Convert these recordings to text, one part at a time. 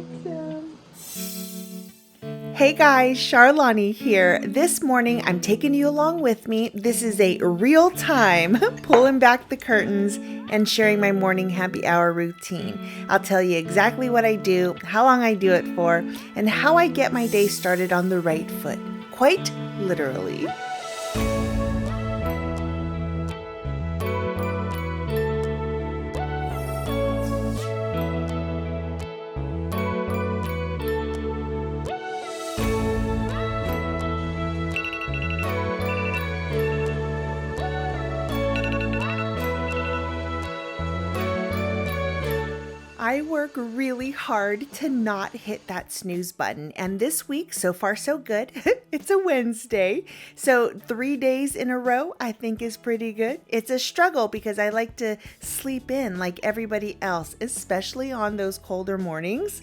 handsome. Hey guys, Charlani here. This morning I'm taking you along with me. This is a real time pulling back the curtains and sharing my morning happy hour routine. I'll tell you exactly what I do, how long I do it for, and how I get my day started on the right foot. Quite literally. I work really hard to not hit that snooze button, and this week, so far so good. It's a Wednesday, so 3 days in a row I think is pretty good. It's a struggle because I like to sleep in like everybody else, especially on those colder mornings.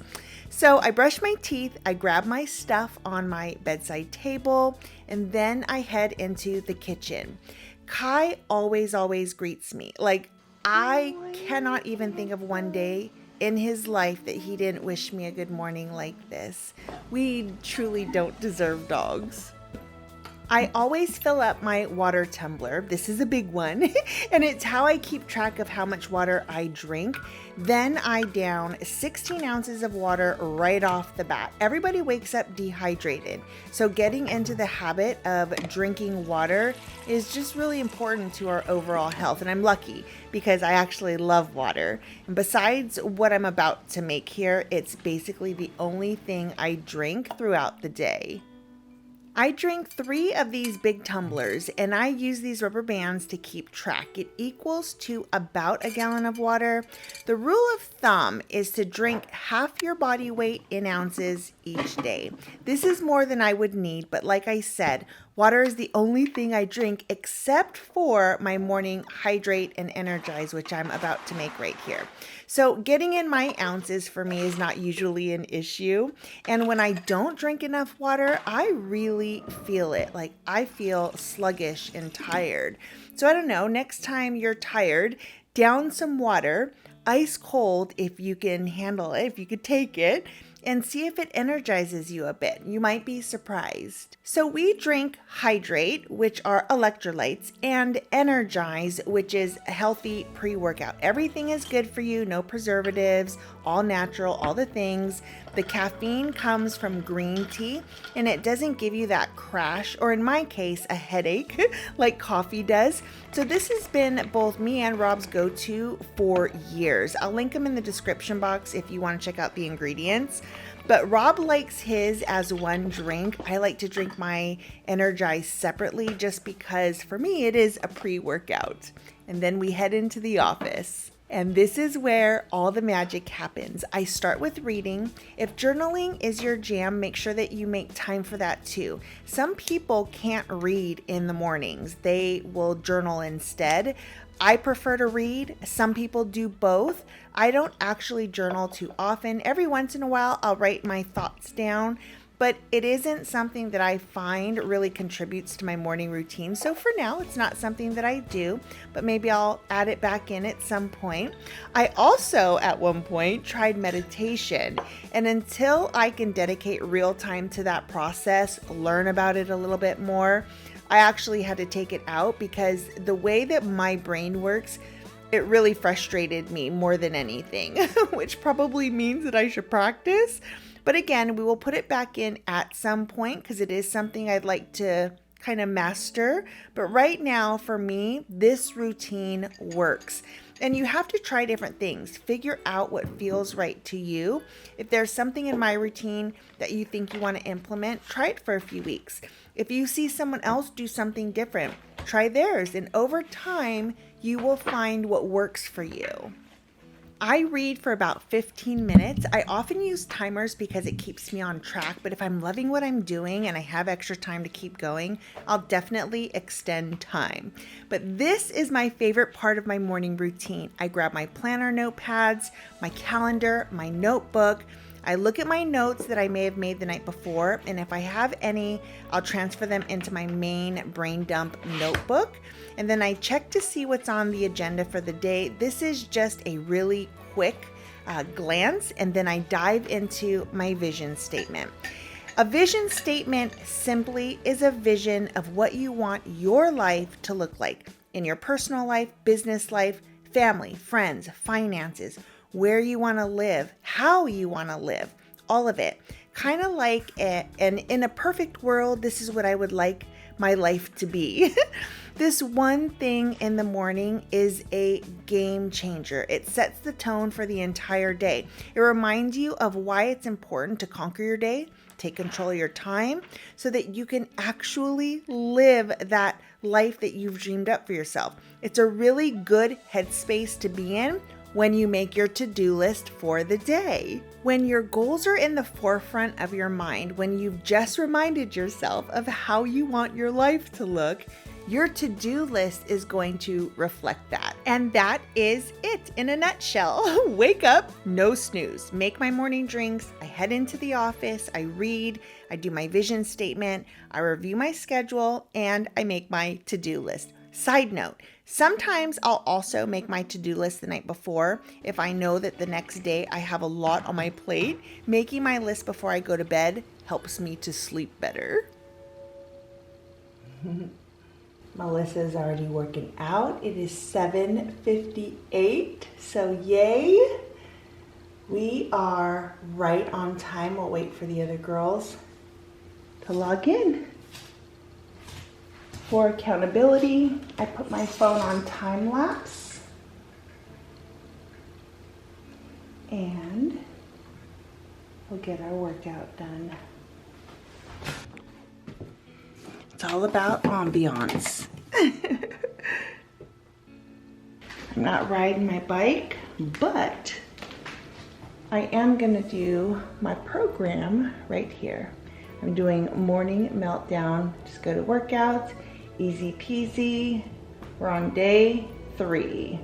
So I brush my teeth, I grab my stuff on my bedside table, and then I head into the kitchen. Kai always greets me. Like, I cannot even think of one day in his life that he didn't wish me a good morning like this. We truly don't deserve dogs. I always fill up my water tumbler. This is a big one, and it's how I keep track of how much water I drink. Then I down 16 ounces of water right off the bat. Everybody wakes up dehydrated, so getting into the habit of drinking water is just really important to our overall health, and I'm lucky because I actually love water. And besides what I'm about to make here, it's basically the only thing I drink throughout the day. I drink 3 of these big tumblers, and I use these rubber bands to keep track. It equals to about a gallon of water. The rule of thumb is to drink half your body weight in ounces each day. This is more than I would need, but like I said, water is the only thing I drink except for my morning Hydrate and Energize, which I'm about to make right here. So getting in my ounces for me is not usually an issue. And when I don't drink enough water, I really feel it. Like, I feel sluggish and tired. So I don't know, next time you're tired, down some water, ice cold if you can handle it, if you could take it, and see if it energizes you a bit. You might be surprised. So we drink Hydrate, which are electrolytes, and Energize, which is a healthy pre-workout. Everything is good for you, no preservatives, all natural, all the things. The caffeine comes from green tea, and it doesn't give you that crash, or in my case, a headache like coffee does. So this has been both me and Rob's go-to for years. I'll link them in the description box if you want to check out the ingredients. But Rob likes his as one drink. I like to drink my Energize separately just because for me it is a pre-workout. And then we head into the office. And this is where all the magic happens. I start with reading. If journaling is your jam, make sure that you make time for that too. Some people can't read in the mornings. They will journal instead. I prefer to read. Some people do both. I don't actually journal too often. Every once in a while, I'll write my thoughts down, but it isn't something that I find really contributes to my morning routine. So for now, it's not something that I do, but maybe I'll add it back in at some point. I also, at one point, tried meditation, and until I can dedicate real time to that process, learn about it a little bit more, I actually had to take it out because the way that my brain works, it really frustrated me more than anything, which probably means that I should practice. But again, we will put it back in at some point because it is something I'd like to kind of master. But right now, for me, this routine works. And you have to try different things. Figure out what feels right to you. If there's something in my routine that you think you want to implement, try it for a few weeks. If you see someone else do something different, try theirs. And over time, you will find what works for you. I read for about 15 minutes. I often use timers because it keeps me on track, but if I'm loving what I'm doing and I have extra time to keep going, I'll definitely extend time. But this is my favorite part of my morning routine. I grab my planner notepads, my calendar, my notebook. I look at my notes that I may have made the night before, and if I have any, I'll transfer them into my main brain dump notebook. And then I check to see what's on the agenda for the day. This is just a really quick glance, and then I dive into my vision statement. A vision statement simply is a vision of what you want your life to look like in your personal life, business life, family, friends, finances, where you want to live, how you want to live, all of it. Kind of like and in a perfect world, this is what I would like my life to be. This one thing in the morning is a game changer. It sets the tone for the entire day. It reminds you of why it's important to conquer your day, take control of your time, so that you can actually live that life that you've dreamed up for yourself. It's a really good headspace to be in when you make your to-do list for the day. When your goals are in the forefront of your mind, when you've just reminded yourself of how you want your life to look, your to-do list is going to reflect that. And that is it in a nutshell. Wake up, no snooze. Make my morning drinks. I head into the office. I read. I do my vision statement. I review my schedule, and I make my to-do list. Side note, sometimes I'll also make my to-do list the night before if I know that the next day I have a lot on my plate. Making my list before I go to bed helps me to sleep better. Melissa's already working out. It is 7:58, so yay. We are right on time. We'll wait for the other girls to log in. For accountability, I put my phone on time lapse. And we'll get our workout done. It's all about ambiance. I'm not riding my bike, but I am gonna do my program right here. I'm doing morning meltdown. Just go to workouts, easy peasy. We're on day 3.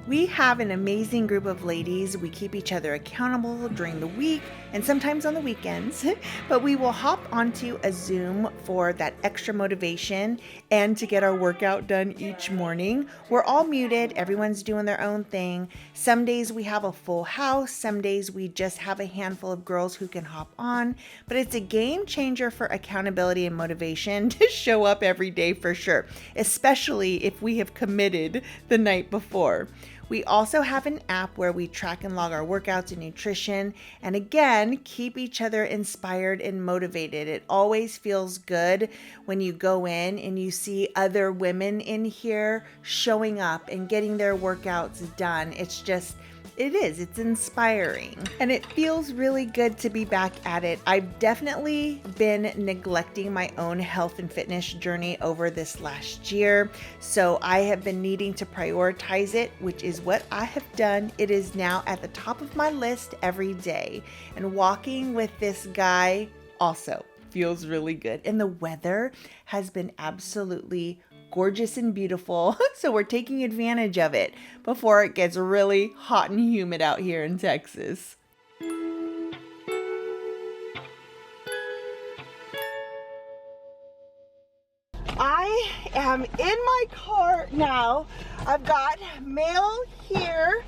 We have an amazing group of ladies. We keep each other accountable during the week and sometimes on the weekends, but we will hop onto a Zoom for that extra motivation and to get our workout done each morning. We're all muted. Everyone's doing their own thing. Some days we have a full house. Some days we just have a handful of girls who can hop on, but it's a game changer for accountability and motivation to show up every day for sure, especially if we have committed the night before. We also have an app where we track and log our workouts and nutrition, and again, keep each other inspired and motivated. It always feels good when you go in and you see other women in here showing up and getting their workouts done. It's inspiring, and it feels really good to be back at it. I've definitely been neglecting my own health and fitness journey over this last year, so I have been needing to prioritize it, which is what I have done. It is now at the top of my list every day, and walking with this guy also feels really good. And the weather has been absolutely gorgeous and beautiful, so we're taking advantage of it before it gets really hot and humid out here in Texas. I am in my car now. I've got mail here,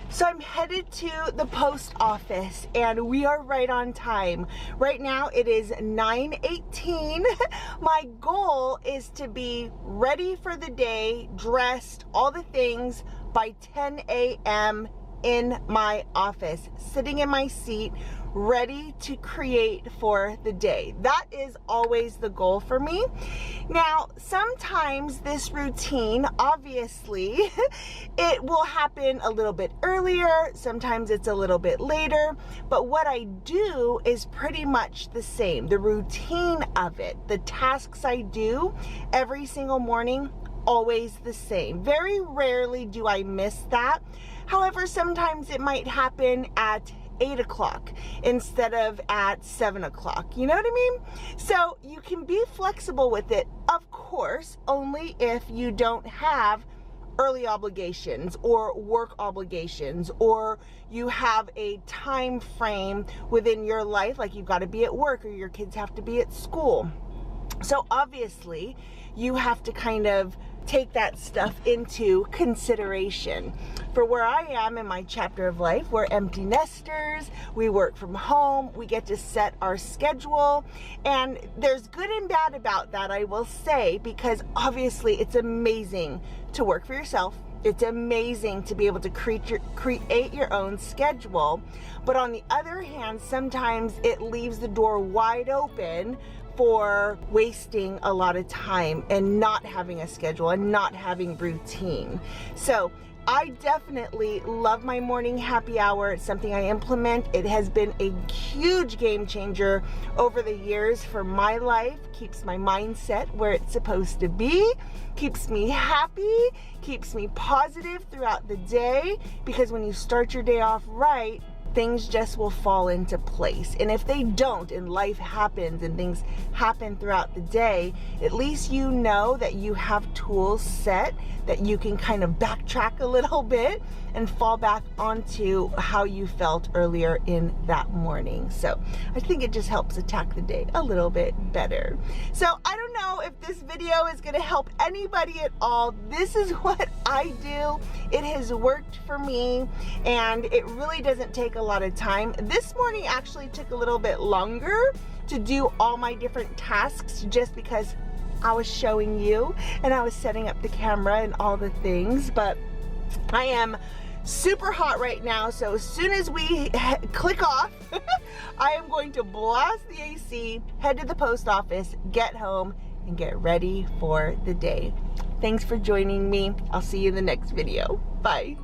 so I'm headed to the post office, and we are right on time. Right now it is 9:18. My goal is to be ready for the day, dressed, all the things by 10 a.m. in my office, sitting in my seat, ready to create for the day. That is always the goal for me. Now, sometimes this routine, obviously, it will happen a little bit earlier, sometimes it's a little bit later, but what I do is pretty much the same. The routine of it, the tasks I do every single morning, always the same. Very rarely do I miss that. However, sometimes it might happen at 8 o'clock instead of at 7 o'clock. You know what I mean? So you can be flexible with it, of course, only if you don't have early obligations or work obligations, or you have a time frame within your life, like you've got to be at work or your kids have to be at school. So obviously you have to kind of take that stuff into consideration. For where I am in my chapter of life, we're empty nesters, we work from home, we get to set our schedule, and there's good and bad about that, I will say, because obviously it's amazing to work for yourself. It's amazing to be able to create your own schedule, but on the other hand, sometimes it leaves the door wide open for wasting a lot of time and not having a schedule and not having routine. So I definitely love my morning happy hour. It's something I implement. It has been a huge game changer over the years for my life. Keeps my mindset where it's supposed to be, keeps me happy, keeps me positive throughout the day, because when you start your day off right, things just will fall into place. And if they don't, and life happens and things happen throughout the day, at least you know that you have tools set that you can kind of backtrack a little bit and fall back onto how you felt earlier in that morning. So I think it just helps attack the day a little bit better. So I don't know if this video is going to help anybody at all. This is what I do. It has worked for me, and it really doesn't take a lot of time. This morning actually took a little bit longer to do all my different tasks, just because I was showing you and I was setting up the camera and all the things. But I am super hot right now, so as soon as we click off, I am going to blast the AC, head to the post office, get home, and get ready for the day. Thanks for joining me. I'll see you in the next video. Bye.